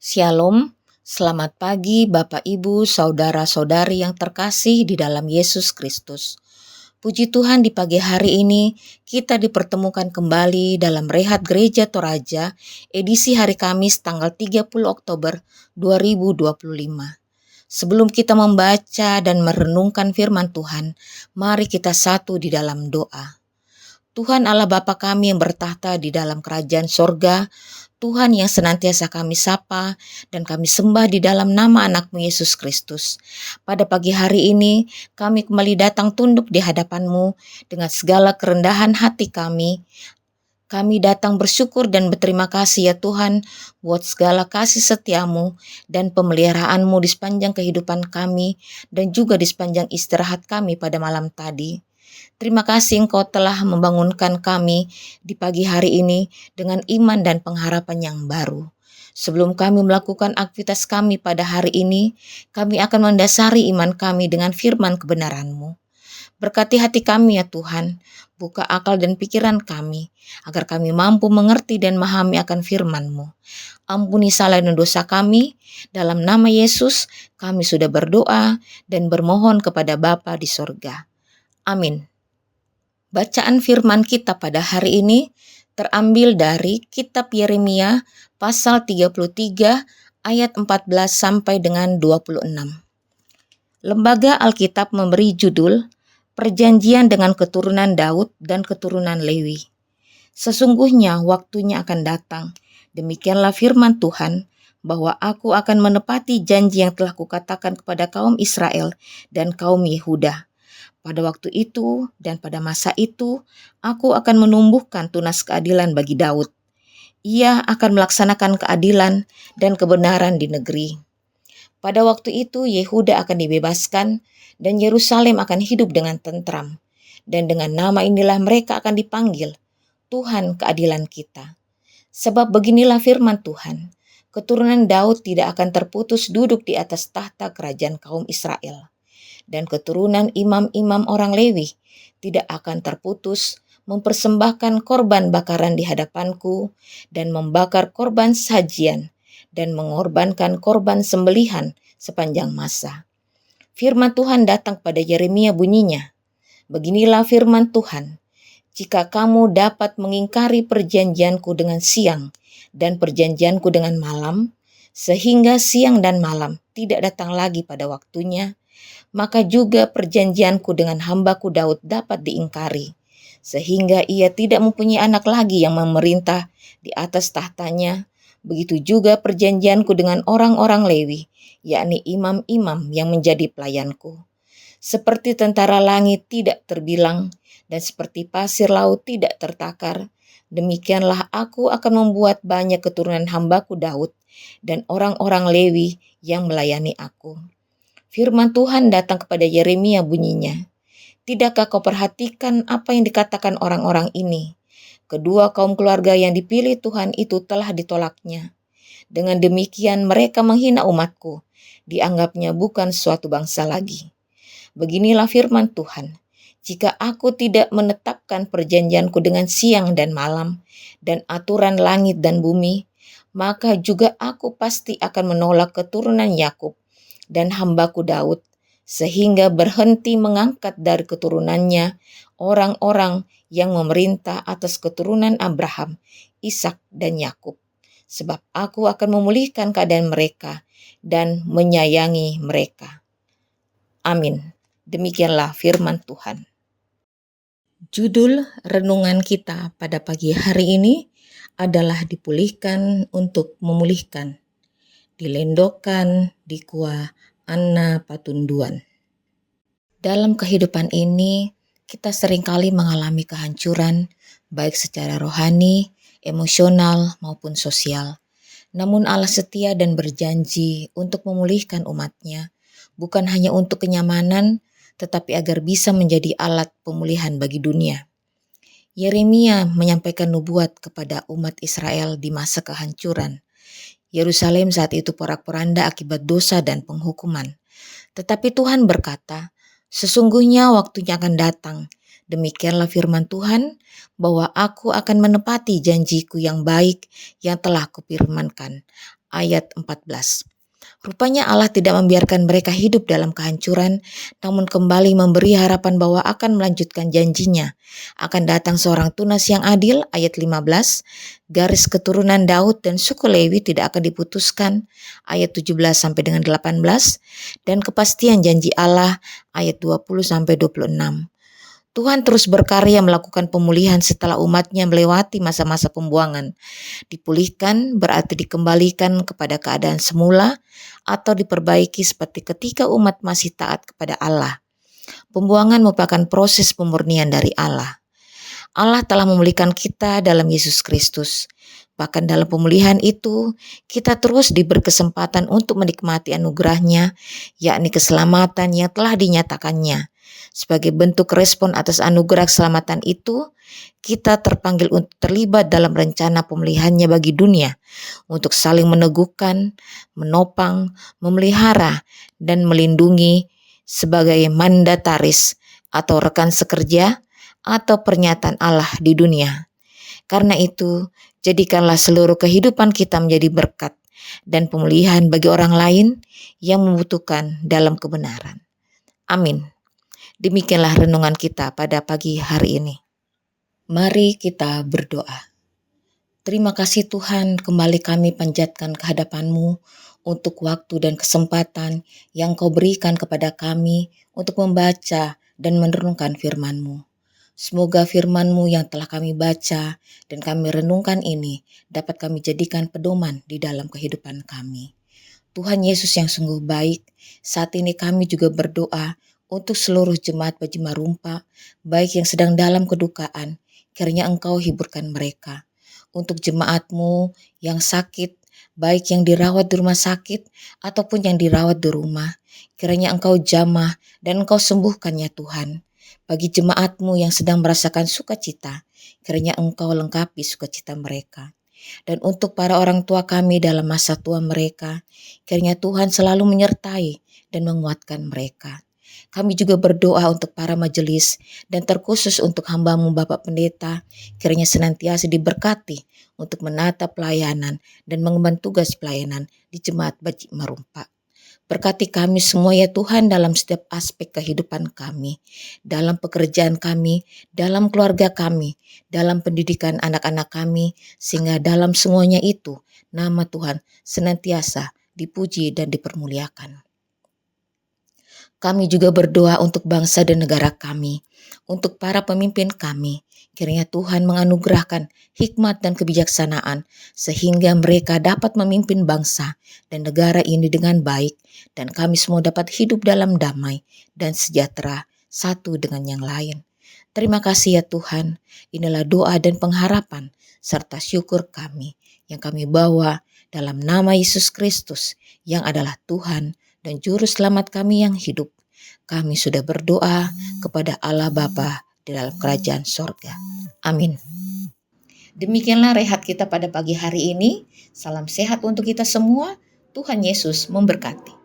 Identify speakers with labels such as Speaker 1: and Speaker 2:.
Speaker 1: Shalom, selamat pagi Bapak Ibu, saudara-saudari yang terkasih di dalam Yesus Kristus. Puji Tuhan, di pagi hari ini kita dipertemukan kembali dalam Rehat Gereja Toraja edisi hari Kamis tanggal 30 Oktober 2025. Sebelum kita membaca dan merenungkan firman Tuhan, mari kita satu di dalam doa. Tuhan Allah Bapa kami yang bertahta di dalam kerajaan sorga, Tuhan yang senantiasa kami sapa dan kami sembah di dalam nama anak-Mu Yesus Kristus. Pada pagi hari ini kami kembali datang tunduk di hadapan-Mu dengan segala kerendahan hati kami. Kami datang bersyukur dan berterima kasih ya Tuhan buat segala kasih setia-Mu dan pemeliharaan-Mu di sepanjang kehidupan kami dan juga di sepanjang istirahat kami pada malam tadi. Terima kasih Engkau telah membangunkan kami di pagi hari ini dengan iman dan pengharapan yang baru. Sebelum kami melakukan aktivitas kami pada hari ini, kami akan mendasari iman kami dengan firman kebenaran-Mu. Berkati hati kami ya Tuhan, buka akal dan pikiran kami, agar kami mampu mengerti dan memahami akan firman-Mu. Ampuni salah dan dosa kami, dalam nama Yesus kami sudah berdoa dan bermohon kepada Bapa di sorga. Amin. Bacaan firman kita pada hari ini terambil dari kitab Yeremia pasal 33 ayat 14 sampai dengan 26. Lembaga Alkitab memberi judul Perjanjian dengan keturunan Daud dan keturunan Lewi. Sesungguhnya waktunya akan datang, demikianlah firman Tuhan, bahwa aku akan menepati janji yang telah kukatakan kepada kaum Israel dan kaum Yehuda. Pada waktu itu dan pada masa itu, aku akan menumbuhkan tunas keadilan bagi Daud. Ia akan melaksanakan keadilan dan kebenaran di negeri. Pada waktu itu, Yehuda akan dibebaskan dan Yerusalem akan hidup dengan tentram. Dan dengan nama inilah mereka akan dipanggil, Tuhan keadilan kita. Sebab beginilah firman Tuhan, keturunan Daud tidak akan terputus duduk di atas tahta kerajaan kaum Israel. Dan keturunan imam-imam orang Lewi tidak akan terputus mempersembahkan korban bakaran di hadapanku dan membakar korban sajian dan mengorbankan korban sembelihan sepanjang masa. Firman Tuhan datang pada Yeremia bunyinya, beginilah firman Tuhan, jika kamu dapat mengingkari perjanjianku dengan siang dan perjanjianku dengan malam, sehingga siang dan malam tidak datang lagi pada waktunya, maka juga perjanjianku dengan hambaku Daud dapat diingkari, sehingga ia tidak mempunyai anak lagi yang memerintah di atas tahtanya. Begitu juga perjanjianku dengan orang-orang Lewi, yakni imam-imam yang menjadi pelayanku. Seperti tentara langit tidak terbilang, dan seperti pasir laut tidak tertakar, demikianlah aku akan membuat banyak keturunan hambaku Daud dan orang-orang Lewi yang melayani aku. Firman Tuhan datang kepada Yeremia bunyinya, tidakkah kau perhatikan apa yang dikatakan orang-orang ini? Kedua kaum keluarga yang dipilih Tuhan itu telah ditolaknya. Dengan demikian mereka menghina umatku, dianggapnya bukan suatu bangsa lagi. Beginilah firman Tuhan, jika aku tidak menetapkan perjanjianku dengan siang dan malam, dan aturan langit dan bumi, maka juga aku pasti akan menolak keturunan Yakub dan hambaku Daud, sehingga berhenti mengangkat dari keturunannya orang-orang yang memerintah atas keturunan Abraham, Ishak dan Yakub. Sebab aku akan memulihkan keadaan mereka dan menyayangi mereka. Amin. Demikianlah firman Tuhan. Judul renungan kita pada pagi hari ini adalah dipulihkan untuk memulihkan. Dilendokan di kuah Anna Patunduan. Dalam kehidupan ini, kita seringkali mengalami kehancuran, baik secara rohani, emosional, maupun sosial. Namun Allah setia dan berjanji untuk memulihkan umat-Nya, bukan hanya untuk kenyamanan, tetapi agar bisa menjadi alat pemulihan bagi dunia. Yeremia menyampaikan nubuat kepada umat Israel di masa kehancuran. Yerusalem saat itu porak-poranda akibat dosa dan penghukuman. Tetapi Tuhan berkata, sesungguhnya waktunya akan datang. Demikianlah firman Tuhan, bahwa aku akan menepati janjiku yang baik yang telah kupirmankan. ayat 14. Rupanya Allah tidak membiarkan mereka hidup dalam kehancuran, namun kembali memberi harapan bahwa akan melanjutkan janjinya. Akan datang seorang tunas yang adil, ayat 15, garis keturunan Daud dan suku Lewi tidak akan diputuskan, ayat 17 sampai dengan 18, dan kepastian janji Allah, ayat 20 sampai 26. Tuhan terus berkarya melakukan pemulihan setelah umatnya melewati masa-masa pembuangan. Dipulihkan berarti dikembalikan kepada keadaan semula atau diperbaiki seperti ketika umat masih taat kepada Allah. Pembuangan merupakan proses pemurnian dari Allah. Allah telah memulihkan kita dalam Yesus Kristus. Bahkan dalam pemulihan itu, kita terus diberi kesempatan untuk menikmati anugerahnya, yakni keselamatan yang telah dinyatakannya. Sebagai bentuk respon atas anugerah keselamatan itu, kita terpanggil untuk terlibat dalam rencana pemulihannya bagi dunia, untuk saling meneguhkan, menopang, memelihara, dan melindungi sebagai mandataris atau rekan sekerja atau pernyataan Allah di dunia. Karena itu, jadikanlah seluruh kehidupan kita menjadi berkat dan pemulihan bagi orang lain yang membutuhkan dalam kebenaran. Amin. Demikianlah renungan kita pada pagi hari ini. Mari kita berdoa. Terima kasih Tuhan, kembali kami panjatkan kehadapan-Mu untuk waktu dan kesempatan yang Kau berikan kepada kami untuk membaca dan merenungkan firman-Mu. Semoga firman-Mu yang telah kami baca dan kami renungkan ini dapat kami jadikan pedoman di dalam kehidupan kami. Tuhan Yesus yang sungguh baik, saat ini kami juga berdoa untuk seluruh jemaat Bajima Rumpa, baik yang sedang dalam kedukaan, kiranya Engkau hiburkan mereka. Untuk jemaat-Mu yang sakit, baik yang dirawat di rumah sakit ataupun yang dirawat di rumah, kiranya Engkau jamah dan Engkau sembuhkan ya Tuhan. Bagi jemaat-Mu yang sedang merasakan sukacita, kiranya Engkau lengkapi sukacita mereka. Dan untuk para orang tua kami dalam masa tua mereka, kiranya Tuhan selalu menyertai dan menguatkan mereka. Kami juga berdoa untuk para majelis dan terkhusus untuk hamba-Mu Bapak Pendeta, kiranya senantiasa diberkati untuk menata pelayanan dan mengemban tugas pelayanan di Jemaat Bajima Rumpa. Berkati kami semua ya Tuhan dalam setiap aspek kehidupan kami, dalam pekerjaan kami, dalam keluarga kami, dalam pendidikan anak-anak kami, sehingga dalam semuanya itu nama Tuhan senantiasa dipuji dan dipermuliakan. Kami juga berdoa untuk bangsa dan negara kami, untuk para pemimpin kami. Kiranya Tuhan menganugerahkan hikmat dan kebijaksanaan sehingga mereka dapat memimpin bangsa dan negara ini dengan baik dan kami semua dapat hidup dalam damai dan sejahtera satu dengan yang lain. Terima kasih ya Tuhan, inilah doa dan pengharapan serta syukur kami yang kami bawa dalam nama Yesus Kristus yang adalah Tuhan dan Juru Selamat kami yang hidup. Kami sudah berdoa kepada Allah Bapa di dalam kerajaan sorga. Amin. Demikianlah rehat kita pada pagi hari ini. Salam sehat untuk kita semua. Tuhan Yesus memberkati.